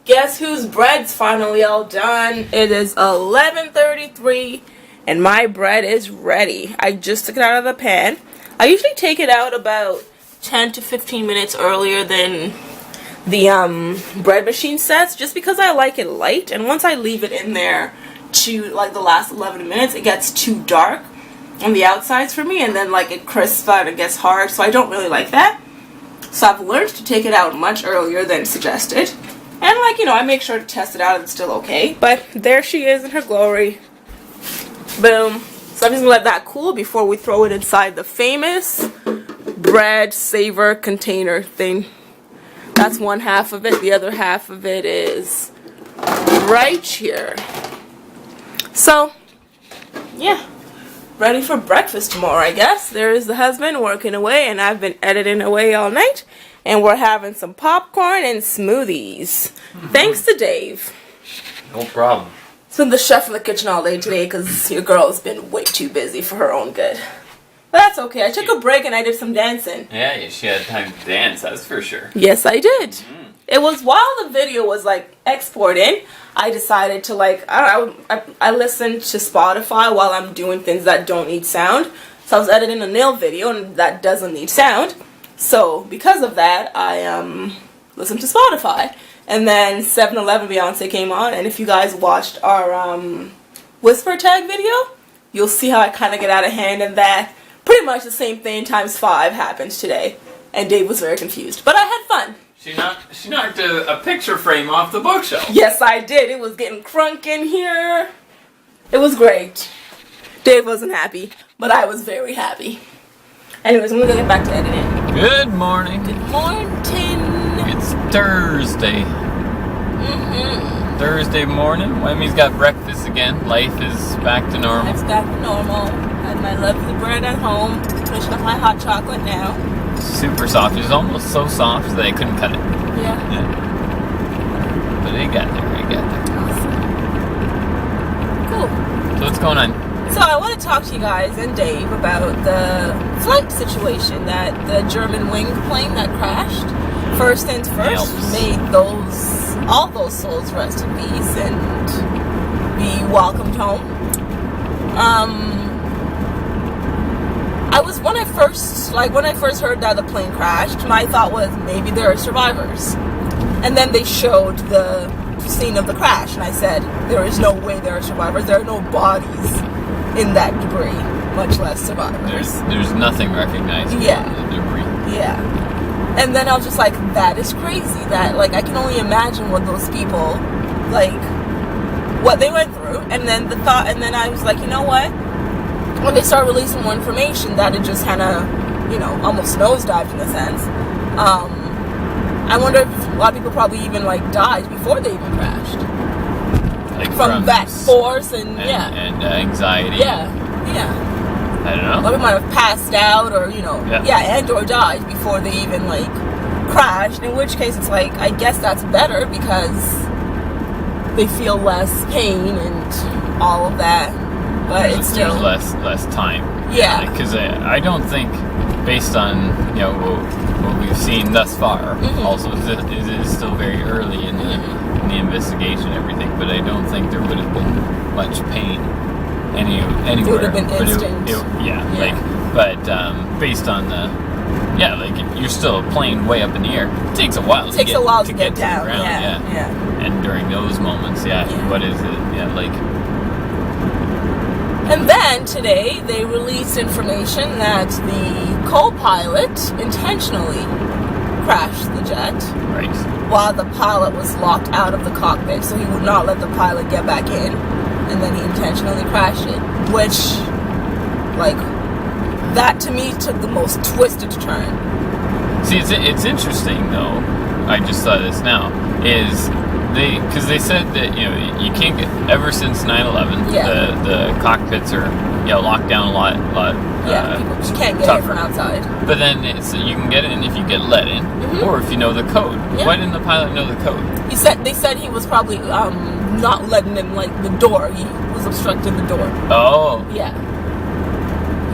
Guess whose bread's finally all done? It is 11:33 and my bread is ready. I just took it out of the pan. I usually take it out about 10 to 15 minutes earlier than the bread machine sets, just because I like it light, and once I leave it in there to like the last 11 minutes, it gets too dark on the outsides for me, and then like it crisps out and it gets hard, so I don't really like that. So I've learned to take it out much earlier than suggested. And, like, you know, I make sure to test it out and it's still okay. But there she is in her glory. Boom. So I'm just going to let that cool before we throw it inside the famous bread saver container thing. That's one half of it. The other half of it is right here. So, yeah. Ready for breakfast tomorrow, I guess. There is the husband working away, and I've been editing away all night. And we're having some popcorn and smoothies. Thanks to Dave. No problem. He's been the chef in the kitchen all day today because your girl has been way too busy for her own good. But that's okay. I took a break and I did some dancing. Yeah, she had time to dance, that's for sure. Yes, I did. It was while the video was like exporting, I decided to like, I listened to Spotify while I'm doing things that don't need sound. So I was editing a nail video and that doesn't need sound. So, because of that, I listened to Spotify. And then 7-Eleven Beyonce came on. And if you guys watched our Whisper Tag video, you'll see how I kind of get out of hand. And that pretty much the same thing times 5 happened today. And Dave was very confused. But I had fun. She knocked a picture frame off the bookshelf. Yes, I did. It was getting crunk in here. It was great. Dave wasn't happy, but I was very happy. Anyways, I'm going to get back to editing. Good morning. Good morning. It's Thursday. Thursday morning. Wemi's got breakfast again. Life is back to normal. Life's back to normal. Had my lovely bread at home. Finishing up my hot chocolate now. Super soft. It was almost so soft that I couldn't cut it. Yeah. But it got there. Awesome. Cool. So what's going on? So I want to talk to you guys and Dave about the flight situation, that the Germanwings plane that crashed. First things first, may all those souls rest in peace and be welcomed home. When I first heard that the plane crashed, my thought was maybe there are survivors. And then they showed the scene of the crash, and I said, there is no way there are survivors. There are no bodies in that debris, much less survivors. There's nothing recognizable in the debris. Yeah. And then I was just like, that is crazy. That, like, I can only imagine what those people, like, what they went through. And then I was like, you know what? When they start releasing more information, that it just kind of, you know, almost nosedived in a sense. I wonder if a lot of people probably even, like, died before they even crashed. Like from that force and anxiety. Yeah. I don't know. Or they might have passed out or, you know, and or died before they even, like, crashed. In which case, it's like, I guess that's better because they feel less pain and all of that. But it's still less time. Yeah. Because I don't think, based on, you know, what we've seen thus far, also it is still very early in the investigation and everything, but I don't think there would have been much pain anywhere. It would have been instant. But based on like you're still a plane way up in the air. It takes a while to get down. To the ground. Yeah. And during those moments, what is it? And then today they released information that the co-pilot intentionally crashed the jet. Right. While the pilot was locked out of the cockpit, so he would not let the pilot get back in, and then he intentionally crashed it. Which, like, that to me took the most twisted turn. See, it's interesting though. I just saw this now. Because they said that, you know, you can't get, ever since 9/11, the cockpits are, locked down a lot people just can't get tougher. in from outside. But then you can get in if you get let in, or if you know the code. Yeah. Why didn't the pilot know the code? They said he was probably not letting him, like, the door. He was obstructing the door. Oh. Yeah.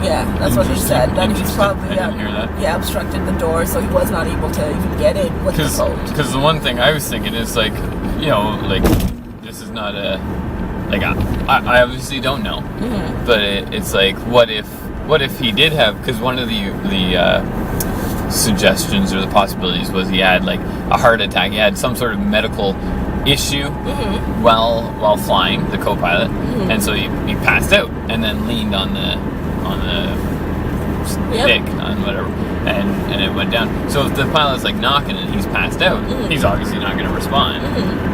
Yeah, that's what he said. That he's Interesting. probably I didn't hear that. yeah, obstructed the door, so he was not able to even get in with the coat. Because the one thing I was thinking is like, you know, like this is not a like I obviously don't know, but it's like what if he did have, because one of the suggestions or the possibilities was he had like a heart attack, he had some sort of medical issue while flying, the co-pilot, and so he passed out and then leaned on the stick on whatever, and it went down. So if the pilot's like knocking and he's passed out, he's obviously not going to respond.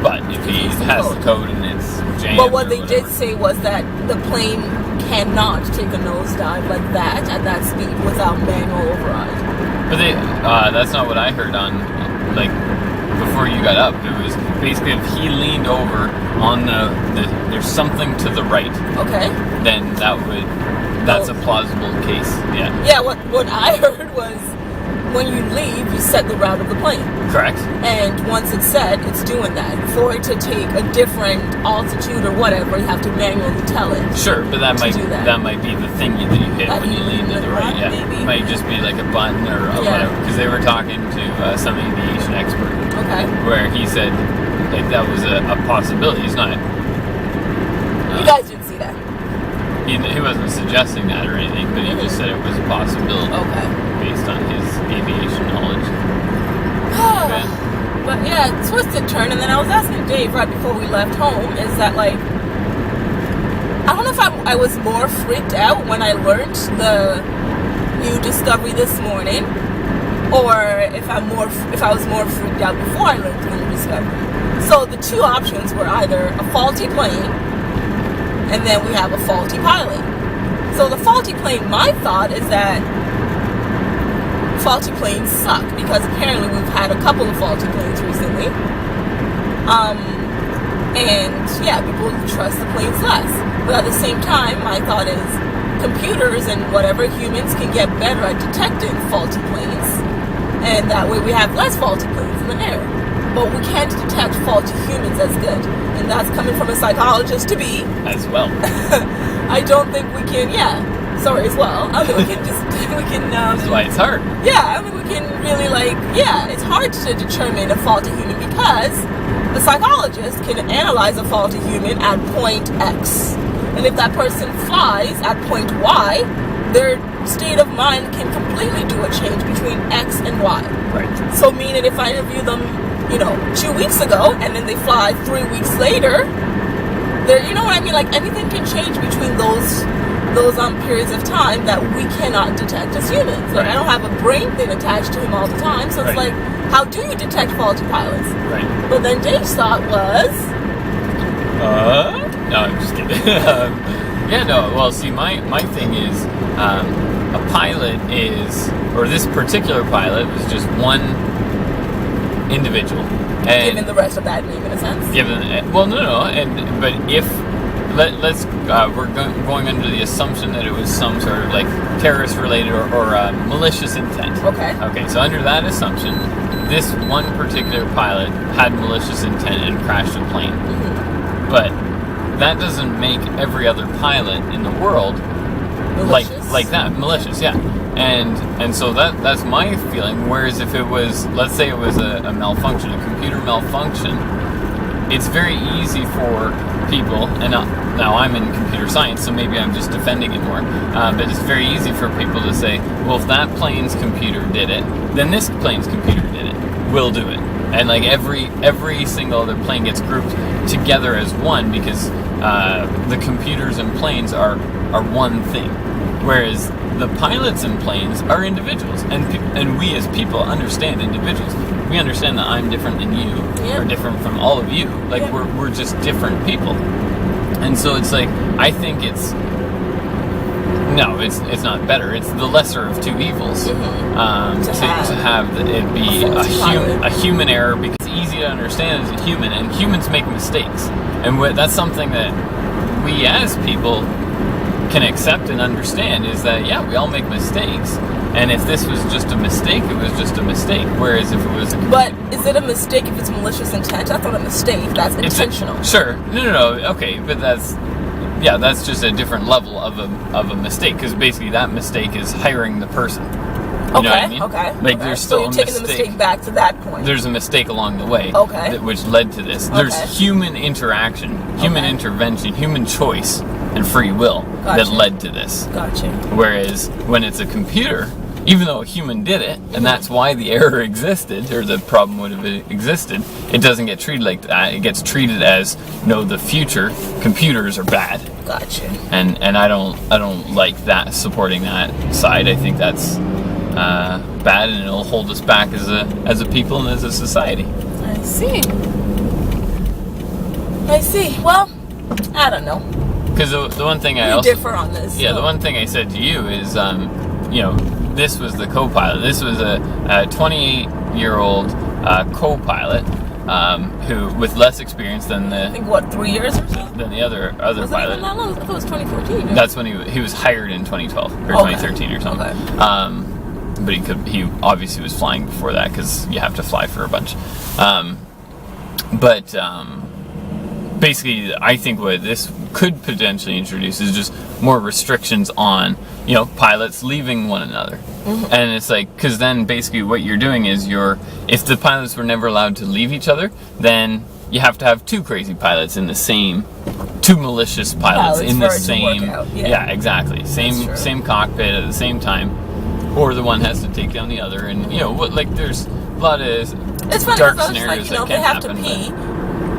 But if he has the code and it's jammed, but what they did say was that the plane cannot take a nosedive like that at that speed without manual override. But that's not what I heard on, like, before you got up. It was basically if he leaned over on there's something to the right. Okay. Then that's a plausible case. Yeah. Yeah, what I heard was when you leave, you set the route of the plane. Correct. And once it's set, it's doing that. For it to take a different altitude or whatever, you have to manually tell it. Sure, but that might be the thing that you hit when you lean to the right. Yeah, maybe. It might just be like a button or whatever. Because they were talking to some aviation expert. Okay. Where he said like that was a possibility. He's not. You guys didn't see that. He wasn't suggesting that or anything, but he just said it was a possibility. Okay. Based on his aviation knowledge. But yeah, twisted turn, and then I was asking Dave right before we left home, is that like, I don't know if I was more freaked out when I learned the new discovery this morning, or if I was more freaked out before I learned the new discovery. So the two options were either a faulty plane, and then we have a faulty pilot. So the faulty plane, my thought is that faulty planes suck, because apparently we've had a couple of faulty planes recently. And yeah, people trust the planes less. But at the same time, my thought is computers and whatever humans can get better at detecting faulty planes, and that way we have less faulty planes in the air. But we can't detect faulty humans as good, and that's coming from a psychologist to be. As well. I don't think we can. Sorry, as well. I mean, we can. That's why it's hard. Yeah, I mean, we can really it's hard to determine a faulty human because the psychologist can analyze a faulty human at point X. And if that person flies at point Y, their state of mind can completely do a change between X and Y. Right. So meaning if I interview them, 2 weeks ago, and then they fly 3 weeks later, you know what I mean? Like anything can change between those periods of time that we cannot detect as humans. Like, I don't have a brain thing attached to him all the time, so it's like, how do you detect faulty pilots? Right. But then Dave's thought was... No, I'm just kidding. Well, see, my thing is, a pilot is, or this particular pilot was just one individual. And given the rest of that name, in a sense? But if... we're going under the assumption that it was some sort of like terrorist related or malicious intent. Okay, so under that assumption, this one particular pilot had malicious intent and crashed a plane. But that doesn't make every other pilot in the world malicious? like that. Malicious, yeah. And so that's my feeling. Whereas if it was, let's say it was a malfunction, a computer malfunction, it's very easy for people, and now I'm in computer science, so maybe I'm just defending it more, but it's very easy for people to say, well, if that plane's computer did it, then this plane's computer did it. We'll do it. And like every single other plane gets grouped together as one because the computers and planes are one thing. Whereas the pilots and planes are individuals, and we as people understand individuals. We understand that I'm different than you, or different from all of you. Like we're just different people, and so it's like I think it's not better. It's the lesser of two evils to have it be a human error, because it's easy to understand as a human, and humans make mistakes, and that's something that we as people can accept and understand, is that we all make mistakes, and if this was just a mistake, it was just a mistake. Whereas if it was but is it a mistake if it's malicious intent? I thought a mistake that's intentional. Sure, no, okay, but that's yeah, that's just a different level of a mistake, because basically that mistake is hiring the person. You know what I mean? Okay. Like there's still so you're taking the mistake back to that point. There's a mistake along the way. Okay. Which led to this. There's human interaction, human intervention, human choice, and free will that led to this. Gotcha. Whereas when it's a computer, even though a human did it, and that's why the error existed, or the problem would have existed, it doesn't get treated like that. It gets treated as, no, the future, computers are bad. Gotcha. And I don't like that, supporting that side. I think that's bad, and it'll hold us back as a people and as a society. I see. Well, I don't know. Because the one thing I differ on this. Yeah, the one thing I said to you is, this was the co-pilot. This was a 28-year-old co-pilot who, with less experience than I think, what, 3 years or so? Than the other was pilot. It even that long? I thought it was 2014. That's when he was hired in 2012 or 2013 or something. Okay. But he obviously was flying before that, because you have to fly for a bunch. Basically, I think what this could potentially introduce is just more restrictions on, pilots leaving one another. And it's like, because then basically what you're doing is if the pilots were never allowed to leave each other, then you have to have two crazy pilots in the same, two malicious pilots in the same, exactly, same cockpit at the same time. Or the one has to take down the other, and there's a lot of dark scenarios that can happen. They have to pee,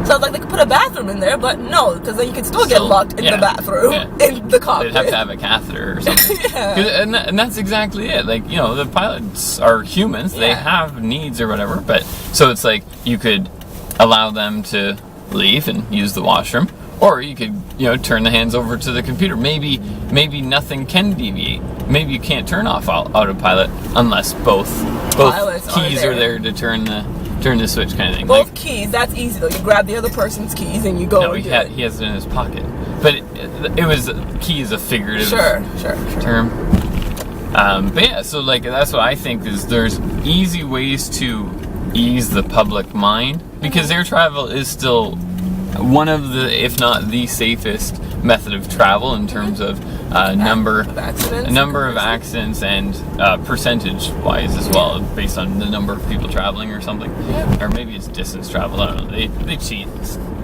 so they could put a bathroom in there, but no, because then you could still get locked in the bathroom in the cockpit. They'd have to have a catheter or something. And that's exactly it. The pilots are humans; they have needs or whatever. But so it's like you could allow them to leave and use the washroom. Or you could, turn the hands over to the computer. Maybe nothing can deviate. Maybe you can't turn off autopilot unless both keys are there to turn the switch, kind of thing. Both keys, that's easy though. You grab the other person's keys and you go. No, he has it in his pocket. But it was, key is a figurative term. But yeah, so that's what I think is, there's easy ways to ease the public mind, because air travel is still one of the, if not the safest method of travel in terms of number of accidents and percentage-wise as well, based on the number of people traveling or something, or maybe it's distance travel. I don't know. They cheat.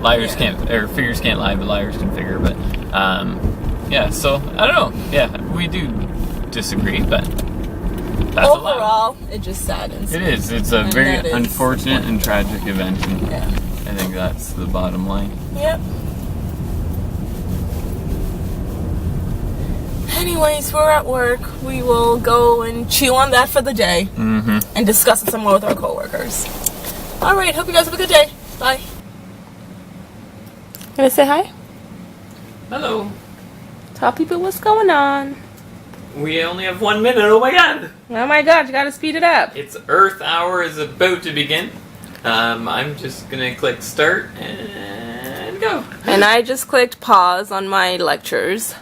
Liars can't, or figures can't lie, but liars can figure. But so I don't know. Yeah, we do disagree, but that's overall, it just saddens. It is. It's a very unfortunate and tragic event. And I think that's the bottom line. Yep. Anyways, we're at work. We will go and chew on that for the day and discuss it some more with our coworkers. All right. Hope you guys have a good day. Bye. Gonna say hi? Hello. Tell people what's going on. We only have 1 minute. Oh my god. Oh my god, you gotta speed it up. It's Earth Hour is about to begin. I'm just gonna click start and go. And I just clicked pause on my lectures.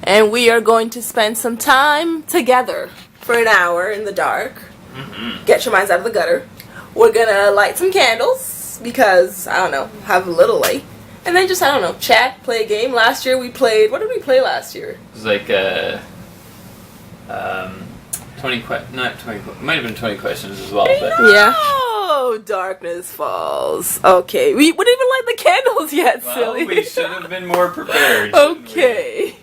And we are going to spend some time together for an hour in the dark. Get your minds out of the gutter. We're gonna light some candles because, I don't know, have a little light. And then just, I don't know, chat, play a game. Last year we played, what did we play last year? It was like 20 might have been 20 questions as well. But yeah. Oh, darkness falls. Okay, we wouldn't even light the candles yet, silly. We should have been more prepared. Okay.